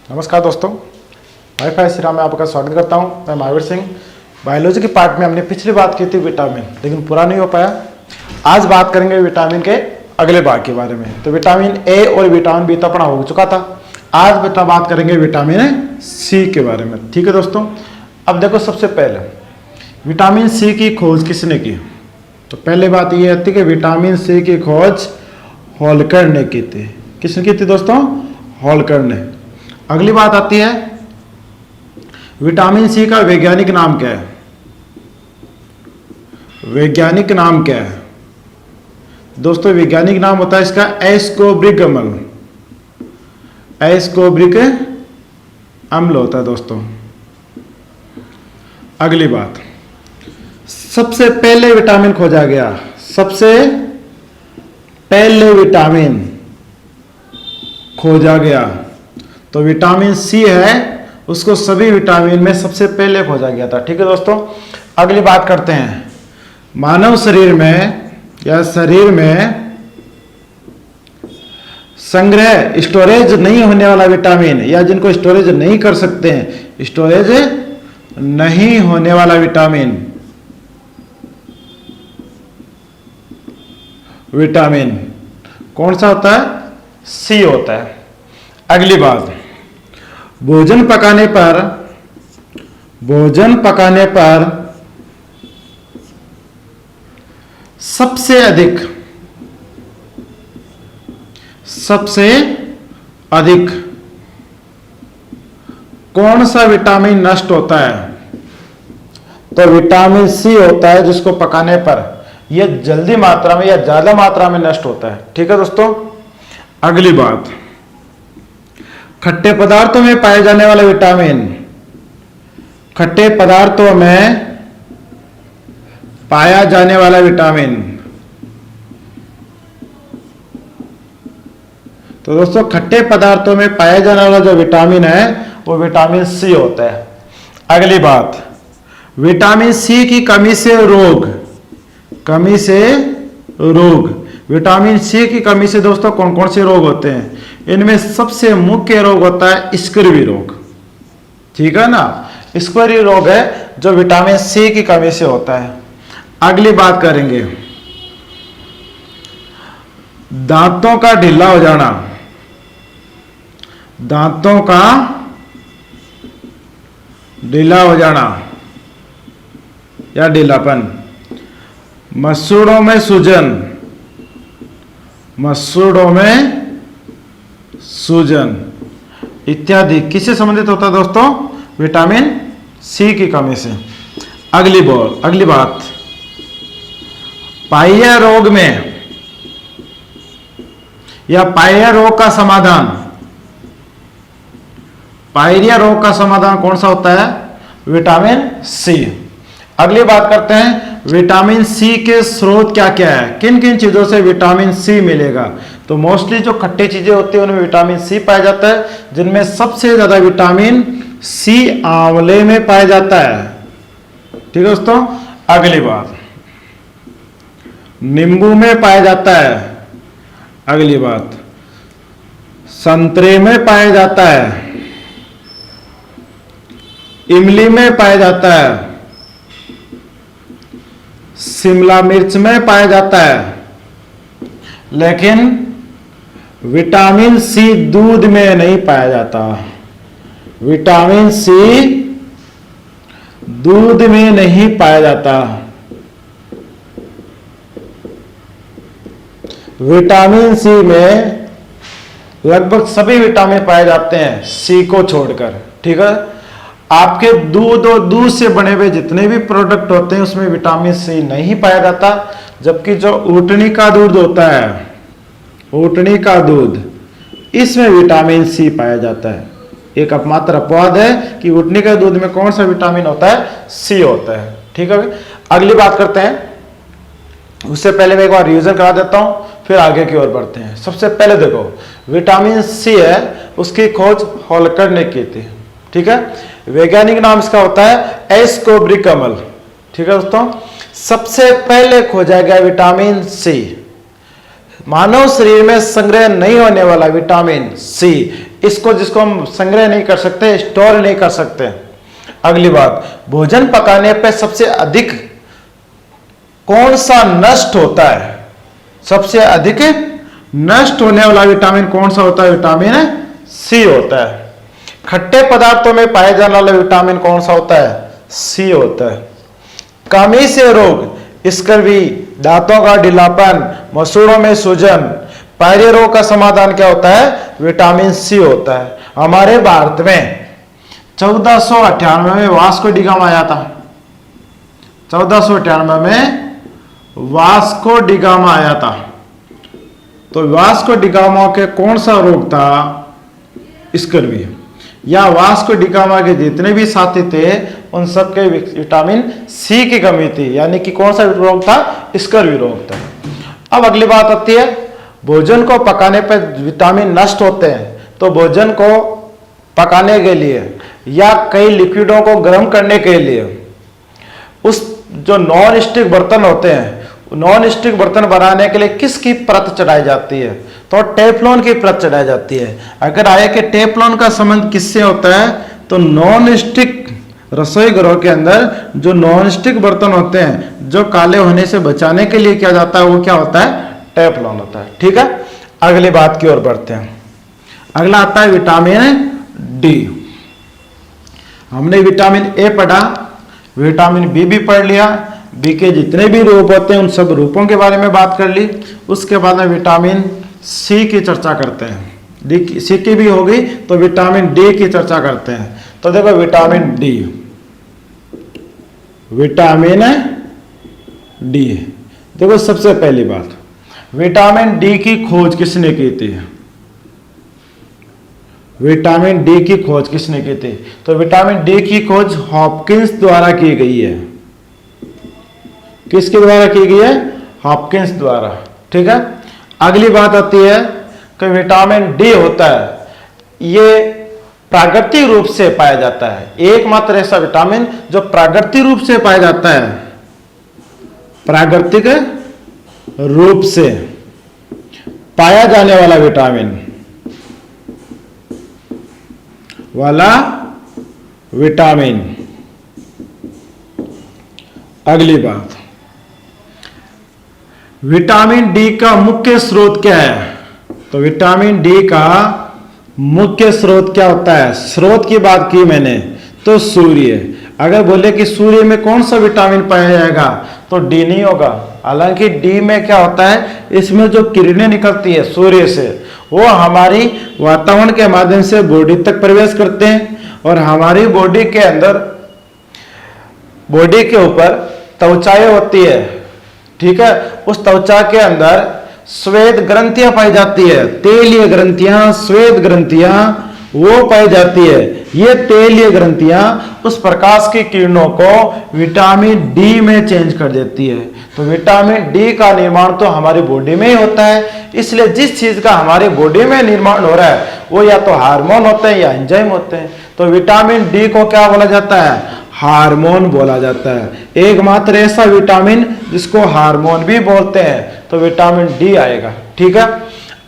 नमस्कार दोस्तों, वाईफाई श्रीराम में आपका स्वागत करता हूं। मैं महावीर सिंह। बायोलॉजी के पार्ट में हमने पिछली बात की थी विटामिन, लेकिन पूरा नहीं हो पाया। आज बात करेंगे विटामिन के अगले भाग के बारे में। तो विटामिन ए और विटामिन बी तो अपना हो चुका था। आज बात करेंगे विटामिन सी के बारे में। ठीक है दोस्तों, अब देखो सबसे पहले विटामिन सी की खोज किसने की? तो पहले बात यह आती है कि विटामिन सी की खोज होल्कर ने की थी। किसने की थी दोस्तों? होल्कर ने। अगली बात आती है विटामिन सी का वैज्ञानिक नाम क्या है? वैज्ञानिक नाम क्या है दोस्तों? वैज्ञानिक नाम होता है इसका एस्कोर्बिक अम्ल। एस्कोर्बिक अम्ल होता है दोस्तों। अगली बात, सबसे पहले विटामिन खोजा गया। सबसे पहले विटामिन खोजा गया तो विटामिन सी है, उसको सभी विटामिन में सबसे पहले खोजा गया था। ठीक है दोस्तों, अगली बात करते हैं मानव शरीर में या शरीर में संग्रह स्टोरेज नहीं होने वाला विटामिन या जिनको स्टोरेज नहीं कर सकते हैं, स्टोरेज नहीं होने वाला विटामिन कौन सा होता है? सी होता है। अगली बात, भोजन पकाने पर सबसे अधिक कौन सा विटामिन नष्ट होता है? तो विटामिन सी होता है, जिसको पकाने पर यह जल्दी मात्रा में या ज्यादा मात्रा में नष्ट होता है। ठीक है दोस्तों, अगली बात, खट्टे पदार्थों में पाए जाने वाला विटामिन, खट्टे पदार्थों में पाया जाने वाला विटामिन, तो दोस्तों खट्टे पदार्थों में पाया जाने वाला जो विटामिन है वो विटामिन सी होता है। अगली बात, विटामिन सी की कमी से रोग। विटामिन सी की कमी से दोस्तों कौन कौन से रोग होते हैं? इनमें सबसे मुख्य रोग होता है स्कर्वी रोग। ठीक है ना, स्कर्वी रोग है जो विटामिन सी की कमी से होता है। अगली बात करेंगे दांतों का ढीला हो जाना। दांतों का ढीला हो जाना या ढीलापन, मसूड़ों में सूजन इत्यादि किससे संबंधित होता है दोस्तों? विटामिन सी की कमी से। अगली बात, पाइया रोग में या पाइरिया रोग का समाधान कौन सा होता है? Vitamin C. अगली बात करते हैं विटामिन सी के स्रोत क्या क्या है? किन किन चीजों से विटामिन सी मिलेगा? तो मोस्टली जो खट्टी चीजें होती है उनमें विटामिन सी पाया जाता है, जिनमें सबसे ज्यादा विटामिन सी आंवले में पाया जाता है। ठीक है दोस्तों, अगली बात, नींबू में पाया जाता है। अगली बात, संतरे में पाया जाता है, इमली में पाया जाता है, शिमला मिर्च में पाया जाता है। लेकिन विटामिन सी दूध में नहीं पाया जाता। विटामिन सी दूध में नहीं पाया जाता। विटामिन सी में लगभग सभी विटामिन पाए जाते हैं सी को छोड़कर। ठीक है, आपके दूध और दूध से बने हुए जितने भी प्रोडक्ट होते हैं उसमें विटामिन सी नहीं पाया जाता, जबकि जो ऊँटनी का दूध होता है, ऊँटनी का दूध, इसमें विटामिन सी पाया जाता है। एक एकमात्र अपवाद है कि ऊँटनी के दूध में कौन सा विटामिन होता है? सी होता है। ठीक है, अगली बात करते हैं। उससे पहले मैं एक बार रिवीजन करा देता हूं, फिर आगे की ओर बढ़ते हैं। सबसे पहले देखो, विटामिन सी है, उसकी खोज होल्कर ने की थी। ठीक है, वैज्ञानिक नाम इसका होता है एस्कोर्बिक अम्ल। ठीक है दोस्तों, सबसे पहले खोजा गया विटामिन सी। मानव शरीर में संग्रह नहीं होने वाला विटामिन सी, इसको जिसको हम संग्रह नहीं कर सकते, स्टोर नहीं कर सकते। अगली बात, भोजन पकाने पर सबसे अधिक कौन सा नष्ट होता है? सबसे अधिक नष्ट होने वाला विटामिन कौन सा होता है? विटामिन सी होता है। खट्टे पदार्थों में पाए जाने वाला विटामिन कौन सा होता है? सी होता है। कमी से रोग, स्कर्वी, दांतों का ढीलापन, मसूड़ों में सूजन, पायरिया रोग का समाधान क्या होता है? विटामिन सी होता है। हमारे भारत में 1498 में वास्को डी गामा आया था। 1498 में वास्को डी गामा आया था। तो वास्को डी गामा के कौन सा रोग था? स्कर्वी। या वास्को डी गामा के जितने भी साथी थे उन सबके विटामिन सी की कमी थी, यानी कि कौन सा रोग था? स्कर्वी रोग था। अब अगली बात आती है, भोजन को पकाने पर विटामिन नष्ट होते हैं, तो भोजन को पकाने के लिए या कई लिक्विडों को गर्म करने के लिए उस जो नॉन स्टिक बर्तन होते हैं, नॉन स्टिक बर्तन बनाने के लिए किसकी परत चढ़ाई जाती है? तो टेफ्लॉन की परत चढ़ाई जाती है। अगर आए कि टेफ्लॉन का संबंध किससे होता है, तो नॉन स्टिक रसोई घरों के अंदर जो नॉन स्टिक बर्तन होते हैं जो काले होने से बचाने के लिए किया जाता है, वो क्या होता है? टेफ्लॉन होता है। ठीक है, अगली बात की ओर बढ़ते हैं। अगला आता है विटामिन डी। हमने विटामिन ए पढ़ा, विटामिन बी भी पढ़ लिया, बी के जितने भी रूप होते हैं उन सब रूपों के बारे में बात कर ली। उसके बाद में विटामिन सी की चर्चा करते हैं। डी सी की भी होगी तो विटामिन डी की चर्चा करते हैं। तो देखो विटामिन डी, विटामिन डी, देखो सबसे पहली बात, विटामिन डी की खोज किसने की थी? विटामिन डी की खोज किसने की थी? तो विटामिन डी की खोज हॉपकिंस द्वारा की गई है। किसके द्वारा की गई है? हॉपकिंस द्वारा। ठीक है, अगली बात आती है कि विटामिन डी होता है, ये प्राकृतिक रूप से पाया जाता है। एकमात्र ऐसा विटामिन जो प्राकृतिक रूप से पाया जाता है, प्राकृतिक रूप से पाया जाने वाला विटामिन। अगली बात, विटामिन डी का मुख्य स्रोत क्या है? तो विटामिन डी का मुख्य स्रोत क्या होता है? स्रोत की बात की मैंने, तो सूर्य। अगर बोले कि सूर्य में कौन सा विटामिन पाया जाएगा, तो डी नहीं होगा। हालांकि डी में क्या होता है, इसमें जो किरणें निकलती है सूर्य से, वो हमारी वातावरण के माध्यम से बॉडी तक प्रवेश करते हैं और हमारी बॉडी के अंदर, बॉडी के ऊपर त्वचाएं होती है। ठीक है, उस त्वचा के अंदर श्वेत ग्रंथियां पाई जाती है, तेलीय ग्रंथियां, श्वेत ग्रंथियां वो पाई जाती है। ये तेलीय ग्रंथियां उस प्रकाश की किरणों को विटामिन डी में चेंज कर देती है। तो विटामिन डी का निर्माण तो हमारी बॉडी में ही होता है। इसलिए जिस चीज का हमारी बॉडी में निर्माण हो रहा है वो या तो हार्मोन होते हैं या एंजाइम होते हैं। तो विटामिन डी को क्या बोला जाता है? हार्मोन बोला जाता है। एकमात्र ऐसा विटामिन जिसको हार्मोन भी बोलते हैं, तो विटामिन डी आएगा। ठीक है,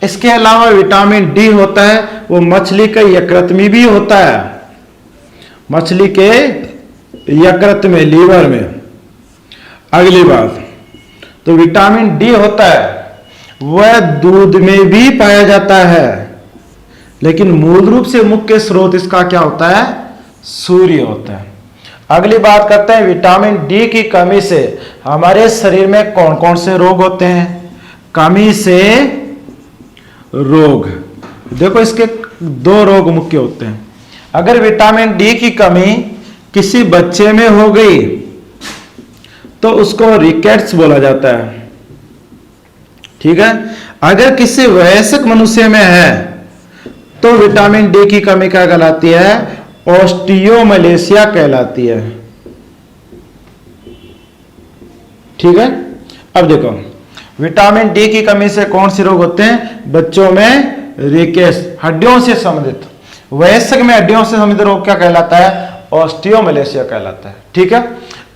इसके अलावा विटामिन डी होता है वो मछली के यकृत में भी होता है, मछली के यकृत में, लीवर में। अगली बात, तो विटामिन डी होता है वह दूध में भी पाया जाता है, लेकिन मूल रूप से मुख्य स्रोत इसका क्या होता है? सूर्य होता है। अगली बात करते हैं, विटामिन डी की कमी से हमारे शरीर में कौन कौन से रोग होते हैं? कमी से रोग, देखो इसके दो रोग मुख्य होते हैं। अगर विटामिन डी की कमी किसी बच्चे में हो गई तो उसको रिकेट्स बोला जाता है। ठीक है, अगर किसी वयस्क मनुष्य में है तो विटामिन डी की कमी क्या कहलाती है? ऑस्टियोमलेशिया कहलाती है। ठीक है, अब देखो विटामिन डी की कमी से कौन से रोग होते हैं? बच्चों में रिकेट्स, हड्डियों से संबंधित। वयस्क में हड्डियों से संबंधित रोग क्या कहलाता है? ऑस्टियोमलेशिया कहलाता है। ठीक है,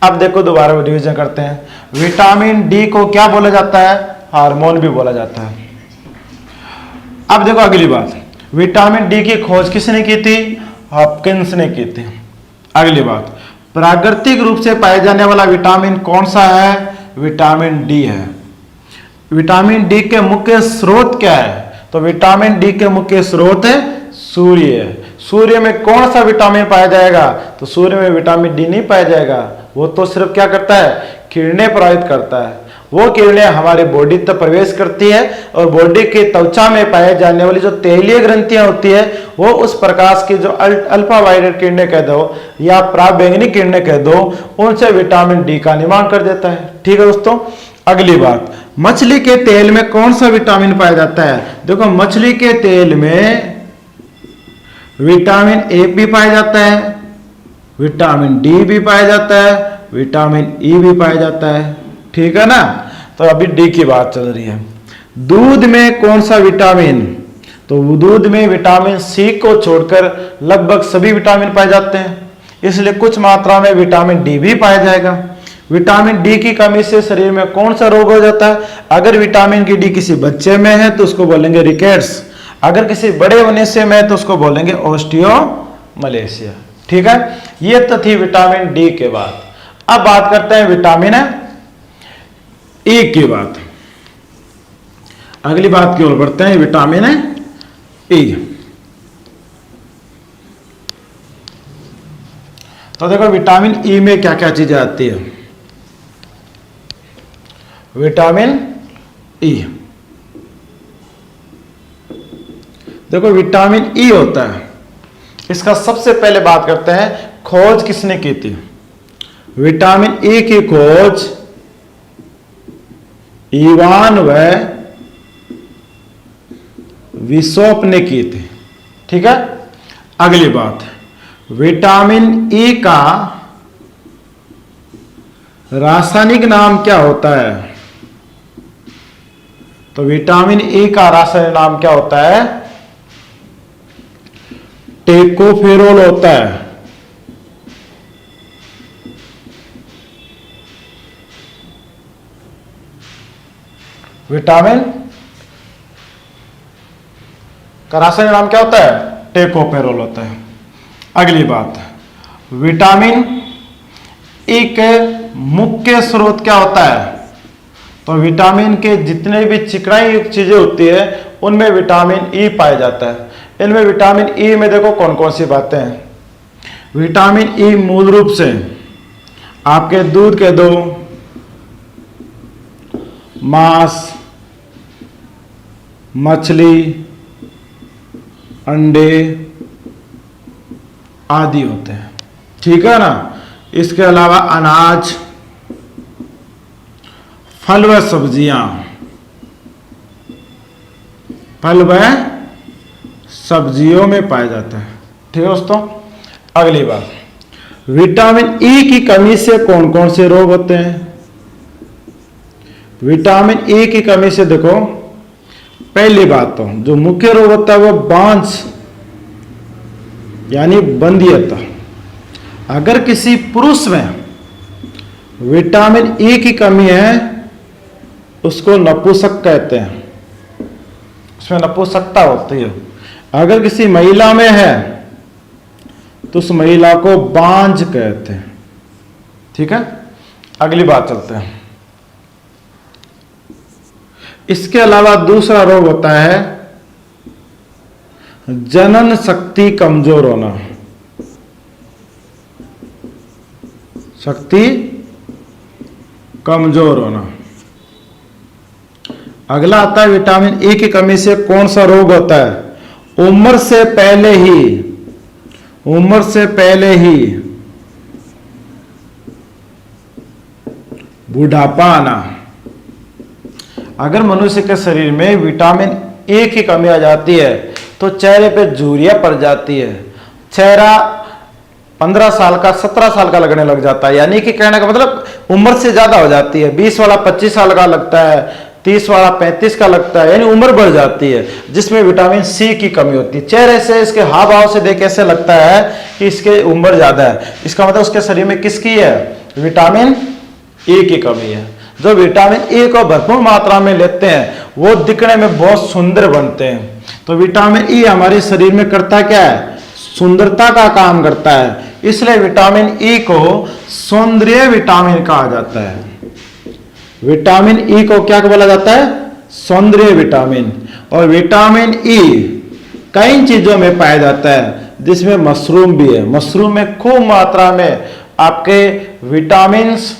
अब देखो दोबारा रिवीजन करते हैं। विटामिन डी को क्या बोला जाता है? हार्मोन भी बोला जाता है। अब देखो अगली बात, विटामिन डी की खोज किसने की थी? हॉपकिंस ने की थी। अगली बात, प्राकृतिक रूप से पाए जाने वाला विटामिन कौन सा है? विटामिन डी है। विटामिन डी के मुख्य स्रोत क्या है? तो विटामिन डी के मुख्य स्रोत है सूर्य। सूर्य में कौन सा विटामिन पाया जाएगा? तो सूर्य में विटामिन डी नहीं पाया जाएगा, वो तो सिर्फ क्या करता है? किरणें प्रभावित करता है। वो किरणें हमारे बॉडी तक प्रवेश करती है और बॉडी के त्वचा में पाए जाने वाली जो तैलीय ग्रंथियां होती है वो उस प्रकाश की जो अल्फा वायलेट किरणें कह दो या पराबैंगनी किरणें कह दो, उनसे विटामिन डी का निर्माण कर देता है। ठीक है दोस्तों। अगली बात, मछली के तेल में कौन सा विटामिन पाया जाता है? देखो, मछली के तेल में विटामिन ए भी पाया जाता है, विटामिन डी भी पाया जाता है, विटामिन ई भी पाया जाता है। ठीक है ना। तो अभी डी की बात चल रही है। दूध में कौन सा विटामिन? तो दूध में विटामिन सी को छोड़कर लगभग सभी विटामिन पाए जाते हैं, इसलिए कुछ मात्रा में विटामिन डी भी पाया जाएगा। विटामिन डी की कमी से शरीर में कौन सा रोग हो जाता है? अगर विटामिन की डी किसी बच्चे में है तो उसको बोलेंगे रिकेट्स, अगर किसी बड़े मनुष्य में है तो उसको बोलेंगे ऑस्टियोमलेशिया। ठीक है, ये तो थी विटामिन डी के बाद। अब बात करते हैं विटामिन ए की बात। अगली बात की ओर बढ़ते हैं, विटामिन ए। तो देखो, विटामिन ई में क्या क्या चीजें आती है। विटामिन ई, देखो विटामिन ई होता है, इसका सबसे पहले बात करते हैं खोज किसने की थी। विटामिन ई की खोज इवान व विसोप ने की थी। ठीक है। अगली बात, विटामिन ई का रासायनिक नाम क्या होता है? तो विटामिन ई का रासायनिक नाम क्या होता है? टेकोफेरोल होता है। विटामिन का रासायनिक नाम क्या होता है? टेकोफेरोल होता है। अगली बात, विटामिन ई के मुख्य स्रोत क्या होता है? तो विटामिन के जितने भी चिकनाई युक्त चीजें होती है उनमें विटामिन ई पाया जाता है। इनमें विटामिन ई में देखो कौन कौन सी बातें हैं। विटामिन ई मूल रूप से आपके दूध के दो, मांस, मछली, अंडे आदि होते हैं। ठीक है ना। इसके अलावा अनाज, फल व सब्जियां, फल व सब्जियों में पाया जाता है। ठीक है दोस्तों। अगली बात, विटामिन ई की कमी से कौन कौन से रोग होते हैं? विटामिन ई की कमी से देखो, पहली बात तो जो मुख्य रोग होता है वो बांझ यानी बंधियता। अगर किसी पुरुष में विटामिन ई की कमी है उसको नपुंसक कहते हैं, उसमें नपुंसकता होती है। अगर किसी महिला में है तो उस महिला को बांझ कहते हैं। ठीक है। अगली बात चलते हैं। इसके अलावा दूसरा रोग होता है जनन शक्ति कमजोर होना। शक्ति कमजोर होना। अगला आता है विटामिन ए की कमी से कौन सा रोग होता है? उम्र से पहले ही बुढ़ापा आना। अगर मनुष्य के शरीर में विटामिन ए की कमी आ जाती है तो चेहरे पे झुर्रियां पड़ जाती है, चेहरा 15 साल का 17 साल का लगने लग जाता है। यानी कि कहने का मतलब उम्र से ज्यादा हो जाती है। 20 वाला 25 साल का लगता है, 30 वाला 35 का लगता है, यानी उम्र बढ़ जाती है, जिसमें विटामिन सी की कमी होती है। चेहरे से, इसके हाव भाव से देख ऐसे लगता है कि इसके उम्र ज्यादा है। इसका मतलब उसके शरीर में किसकी है? विटामिन ए की कमी है। जो विटामिन ए को भरपूर मात्रा में लेते हैं वो दिखने में बहुत सुंदर बनते हैं। तो विटामिन ई हमारे शरीर में करता क्या है? सुंदरता का काम करता है, इसलिए विटामिन ई को सौंदर्य विटामिन कहा जाता है। विटामिन ई को क्या बोला जाता है? सौंदर्य विटामिन। और विटामिन ई कई चीजों में पाया जाता है, जिसमें मशरूम भी है। मशरूम में खूब मात्रा में आपके विटामिन्स,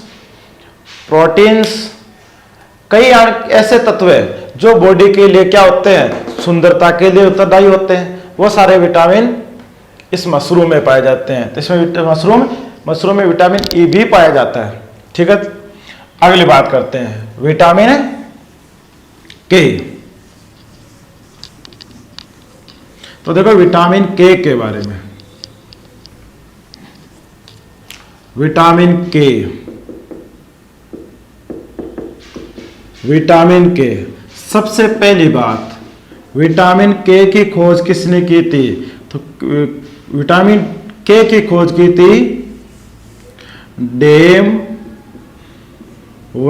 प्रोटीन्स, कई ऐसे तत्व हैं जो बॉडी के लिए क्या होते हैं? सुंदरता के लिए उत्तरदायी होते हैं। वो सारे विटामिन इस मशरूम में पाए जाते हैं। तो इसमें मशरूम में विटामिन ई भी पाया जाता है। ठीक है, अगली बात करते हैं विटामिन के। तो देखो विटामिन के बारे में। विटामिन के सबसे पहली बात, विटामिन के की खोज किसने की थी? तो विटामिन के की खोज की थी डेम व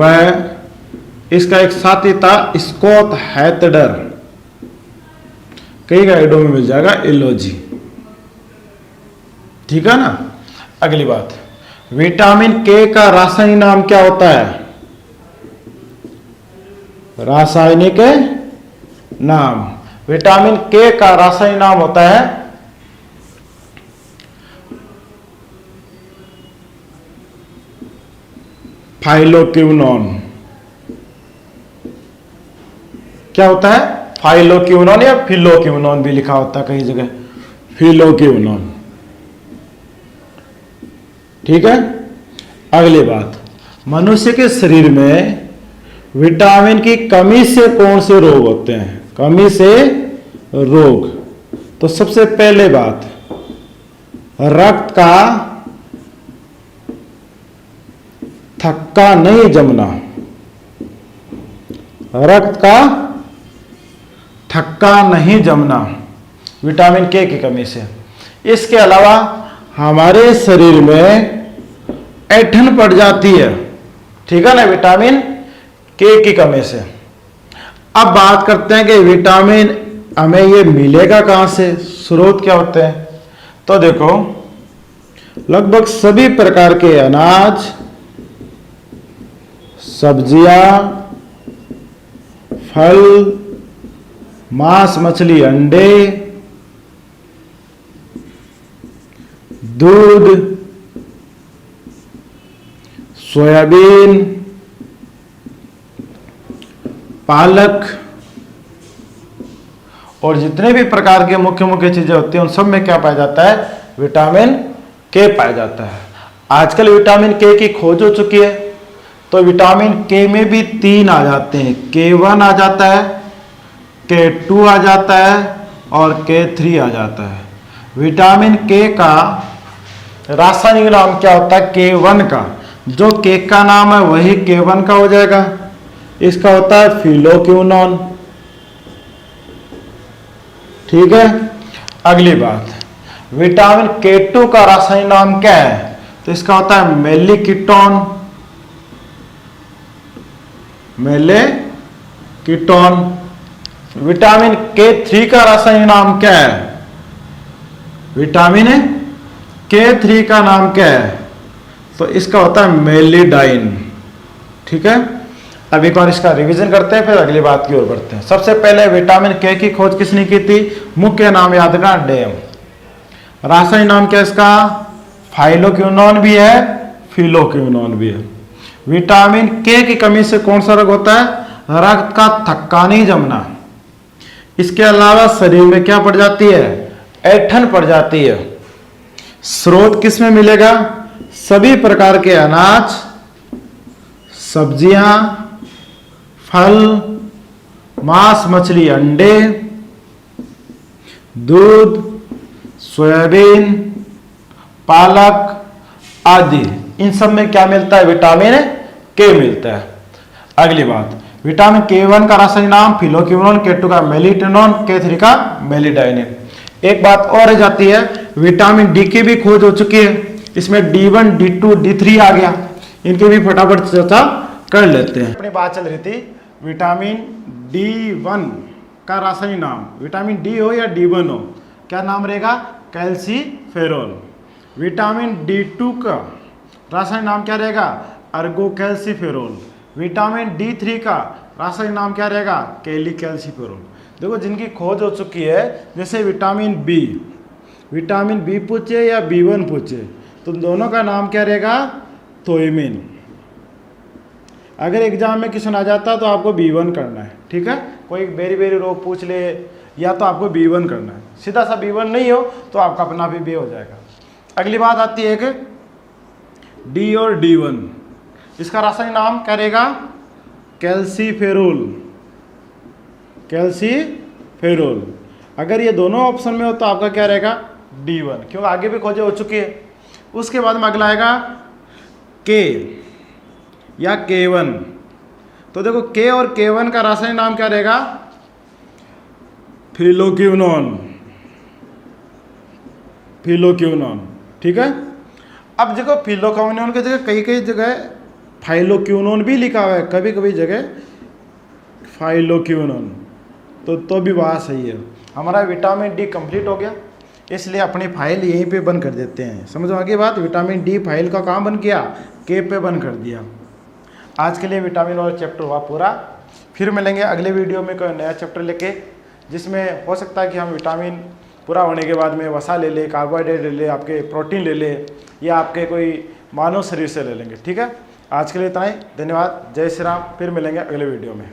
इसका एक साथी था स्कॉट हैथडर। कई गाइडों में मिल जाएगा इलोजी। ठीक है ना। अगली बात, विटामिन के का रासायनिक नाम क्या होता है? रासायनिक नाम, विटामिन के का रासायनिक नाम होता है फाइलोक्विनोन। क्या होता है? फाइलोक्विनोन या फिलोक्विनोन भी लिखा होता है कई जगह, फिलोक्विनोन। ठीक है। अगली बात, मनुष्य के शरीर में विटामिन की कमी से कौन से रोग होते हैं? कमी से रोग, तो सबसे पहले बात, रक्त का थक्का नहीं जमना। रक्त का थक्का नहीं जमना विटामिन के की कमी से। इसके अलावा हमारे शरीर में ऐंठन पड़ जाती है, ठीक है ना, विटामिन के की कमी से। अब बात करते हैं कि विटामिन हमें ये मिलेगा कहां से, स्रोत क्या होते हैं? तो देखो, लगभग सभी प्रकार के अनाज, सब्जियां, फल, मांस, मछली, अंडे, दूध, सोयाबीन, पालक और जितने भी प्रकार के मुख्य मुख्य चीजें होती हैं उन सब में क्या पाया जाता है? विटामिन के पाया जाता है। आजकल विटामिन के की खोज हो चुकी है, तो विटामिन के में भी 3 आ जाते हैं। K1 आ जाता है, K2 आ जाता है और K3 आ जाता है। विटामिन के का रासायनिक नाम क्या होता है? K1 का। जो के का नाम है वही K1 का हो जाएगा। इसका होता है फिलोक्विनोन। ठीक है। अगली बात, विटामिन K2 का रासायनिक नाम क्या है? तो इसका होता है मेलिकीटोन। मेलिकीटोन। विटामिन K3 का रासायनिक नाम क्या है? विटामिन K3 का नाम क्या है? तो इसका होता है मेलिडाइन। ठीक है। अब एक बार इसका रिवीजन करते हैं, फिर अगली बात की ओर बढ़ते हैं। सबसे पहले विटामिन के की खोज किसने की थी? मुख्य नाम याद रखना, डेम। रासायनिक नाम क्या है इसका? फाइलोक्विनोन भी है, फिलोक्विनोन भी है। विटामिन के की कमी से कौन सा रोग होता है? रक्त का थक्का नहीं जमना। इसके अलावा शरीर में क्या पड़ जाती है? ऐंठन पड़ जाती है। स्रोत किस में मिलेगा? सभी प्रकार के अनाज, सब्जियां, फल, मांस, मछली, अंडे, दूध, सोयाबीन, पालक आदि, इन सब में क्या मिलता है? विटामिन के मिलता है। अगली बात, विटामिन K1 का रासायनिक नाम फिलोक्विनोन, K2 का मेलिटोनिन, K3 का मेलिडाइनिन। एक बात और रह जाती है, विटामिन डी की भी खोज हो चुकी है। इसमें D1, D2, D3 आ गया। इनकी भी फटाफट चर्चा कर लेते हैं। अपनी बात चल रही थी विटामिन D1 का रासायनिक नाम, विटामिन डी हो या D1 हो, क्या नाम रहेगा? कैल्सीफेरोल। विटामिन D2 का रासायनिक नाम क्या रहेगा? अर्गोकैल्सीफेरोल। विटामिन D3 का रासायनिक नाम क्या रहेगा? कैलीकैल्सीफेरोल। देखो जिनकी खोज हो चुकी है, जैसे विटामिन बी पूछे या B1 पूछे, तो दोनों का नाम क्या रहेगा? थोइमिन। अगर एग्जाम में क्वेश्चन आ जाता तो आपको B1 करना है, ठीक है। कोई बेरी रोग पूछ ले या तो आपको B1 करना है, सीधा सा B1 नहीं हो तो आपका अपना भी B हो जाएगा। अगली बात आती है कि D और D1, इसका रासायनिक नाम क्या रहेगा? कैल्सीफेरोल। अगर ये दोनों ऑप्शन में हो तो आपका क्या रहेगा? D1, क्यों आगे भी खोजे हो चुकी है। उसके बाद में अगला आएगा K या K1। तो देखो K और K1 का रासायनिक नाम क्या रहेगा? फिलोक्विनोन, ठीक है। अब देखो फिलोक्विनोन की जगह कई जगह फाइलोक्विनोन भी लिखा हुआ है, कभी जगह फाइलोक्विनोन, तो भी बात सही है। हमारा विटामिन डी कंप्लीट हो गया, इसलिए अपनी फाइल यहीं पे बंद कर देते हैं। समझो आगे बात, विटामिन डी फाइल का काम बंद किया, के पे बंद कर दिया। आज के लिए विटामिन वाला चैप्टर हुआ पूरा। फिर मिलेंगे अगले वीडियो में कोई नया चैप्टर लेके, जिसमें हो सकता है कि हम विटामिन पूरा होने के बाद में वसा ले ले, कार्बोहाइड्रेट ले ले, आपके प्रोटीन ले ले, या आपके कोई मानव शरीर से ले लेंगे, ठीक है। आज के लिए इतना ही, धन्यवाद, जय श्री राम। फिर मिलेंगे अगले वीडियो में।